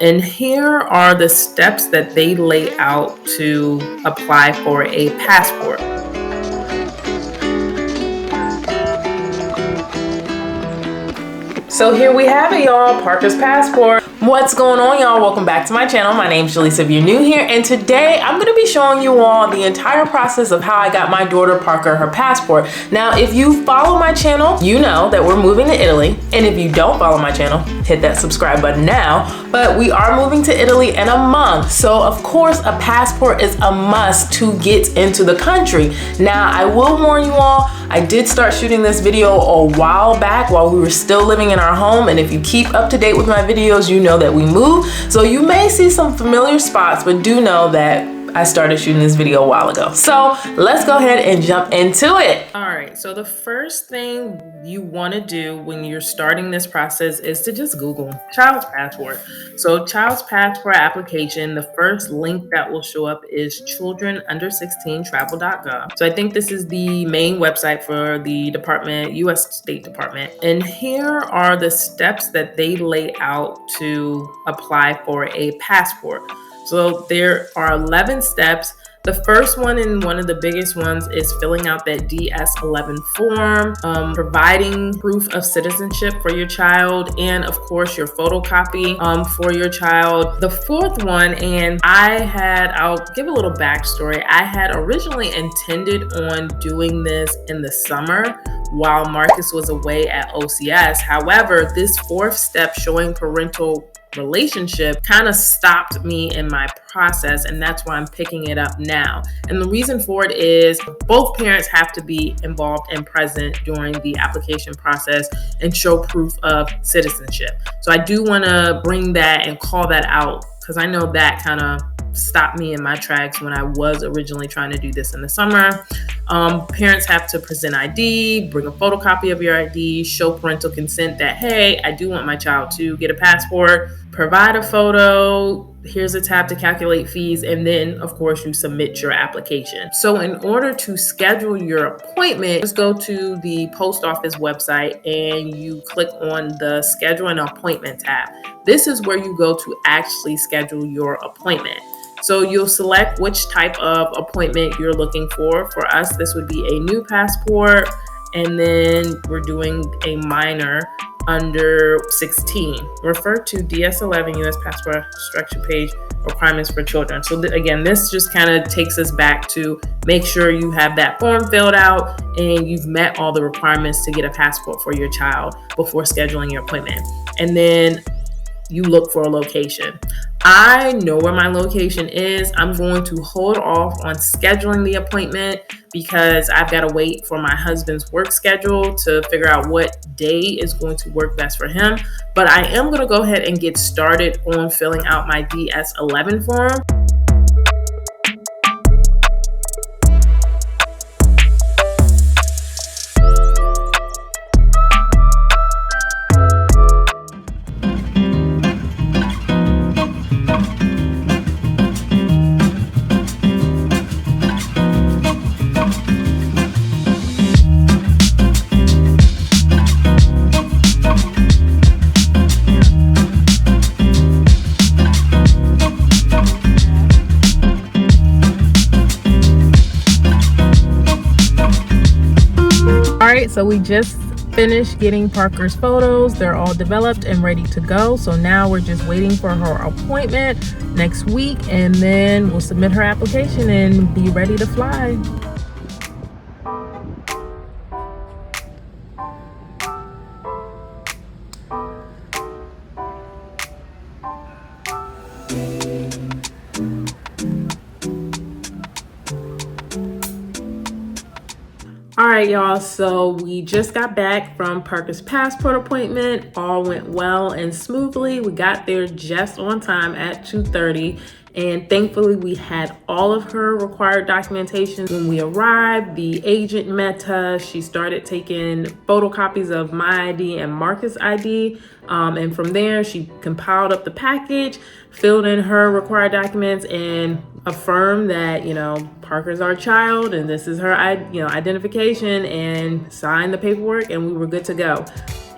And here are the steps that they lay out to apply for a passport. So here we have it, y'all, Parker's passport. What's going on, y'all? Welcome back to my channel. My name's Jaleesa if you're new here, and today I'm going to be showing you all the entire process of how I got my daughter Parker her passport. Now, if you follow my channel, you know that we're moving to Italy, and if you don't follow my channel, hit that subscribe button now. But we are moving to Italy in a month, so of course a passport is a must to get into the country. Now, I will warn you all, I did start shooting this video a while back while we were still living in our home, and if you keep up to date with my videos, you know that we move. So you may see some familiar spots, but do know that I started shooting this video a while ago. So let's go ahead and jump into it. All right, so the first thing you want to do when you're starting this process is to just Google child's passport. So child's passport application, the first link that will show up is childrenunder16travel.gov. So I think this is the main website for the department, US State Department. And here are the steps that they lay out to apply for a passport. So there are 11 steps. The first one, and one of the biggest ones, is filling out that DS-11 form, providing proof of citizenship for your child, and of course your photocopy for your child. The fourth one, and I'll give a little backstory. I had originally intended on doing this in the summer while Marcus was away at OCS. However, this fourth step, showing parental relationship, kind of stopped me in my process, and that's why I'm picking it up now. And the reason for it is both parents have to be involved and present during the application process and show proof of citizenship. So I do want to bring that and call that out, because I know that kind of stopped me in my tracks when I was originally trying to do this in the summer. Parents have to present ID, bring a photocopy of your ID, show parental consent that, hey, I do want my child to get a passport, provide a photo, here's a tab to calculate fees, and then of course you submit your application. So in order to schedule your appointment, just go to the post office website and you click on the schedule an appointment tab. This is where you go to actually schedule your appointment. So you'll select which type of appointment you're looking for. For us, this would be a new passport, and then we're doing a minor under 16. Refer to DS-11 US passport instruction page requirements for children. So again, this just kind of takes us back to make sure you have that form filled out and you've met all the requirements to get a passport for your child before scheduling your appointment. And then you look for a location. I know where my location is. I'm going to hold off on scheduling the appointment because I've got to wait for my husband's work schedule to figure out what day is going to work best for him. But I am going to go ahead and get started on filling out my DS-11 form. Alright, so we just finished getting Parker's photos. They're all developed and ready to go. So now we're just waiting for her appointment next week, and then we'll submit her application and be ready to fly. All right, y'all, so we just got back from Parker's passport appointment. All went well and smoothly. We got there just on time at 2:30. And thankfully, we had all of her required documentation. When we arrived, the agent met us. She started taking photocopies of my ID and Marcus' ID. And from there, she compiled up the package, filled in her required documents, and affirmed that, Parker's our child and this is her, identification, and signed the paperwork, and we were good to go.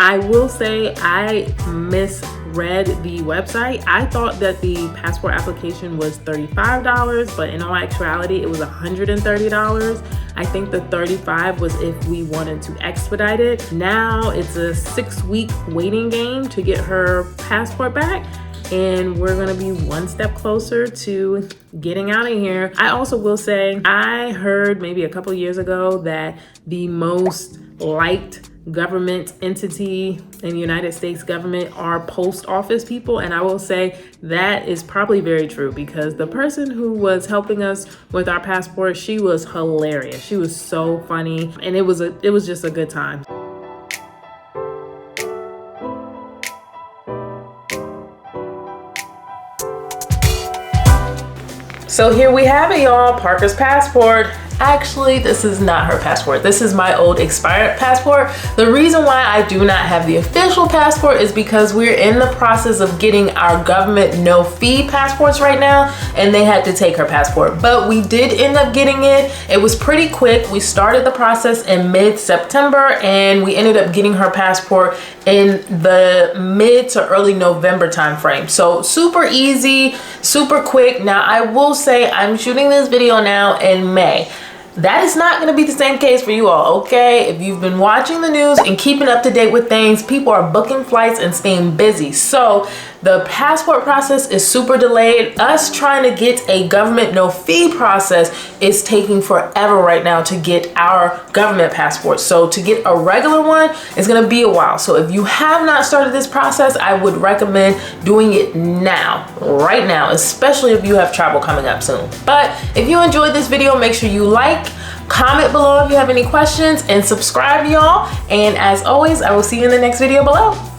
I will say I miss read the website, I thought that the passport application was $35, but in all actuality, it was $130. I think the $35 was if we wanted to expedite it. Now it's a 6-week waiting game to get her passport back, and we're gonna be one step closer to getting out of here. I also will say, I heard maybe a couple years ago that the most liked government entity in the United States government are post office people, and I will say that is probably very true, because the person who was helping us with our passport, she was hilarious. She was so funny, and it was just a good time. So here we have it, y'all, Parker's passport. Actually, this is not her passport. This is my old expired passport. The reason why I do not have the official passport is because we're in the process of getting our government no fee passports right now, and they had to take her passport. But we did end up getting it. It was pretty quick. We started the process in mid-September, and we ended up getting her passport in the mid to early November timeframe. So super easy, super quick. Now I will say I'm shooting this video now in May. That is not going to be the same case for you all, okay? If you've been watching the news and keeping up to date with things, people are booking flights and staying busy. So the passport process is super delayed. Us trying to get a government no fee process is taking forever right now to get our government passport. So to get a regular one is going to be a while. So if you have not started this process, I would recommend doing it now, right now, especially if you have travel coming up soon. But if you enjoyed this video, make sure you like, comment below if you have any questions, and subscribe, y'all. And as always, I will see you in the next video below.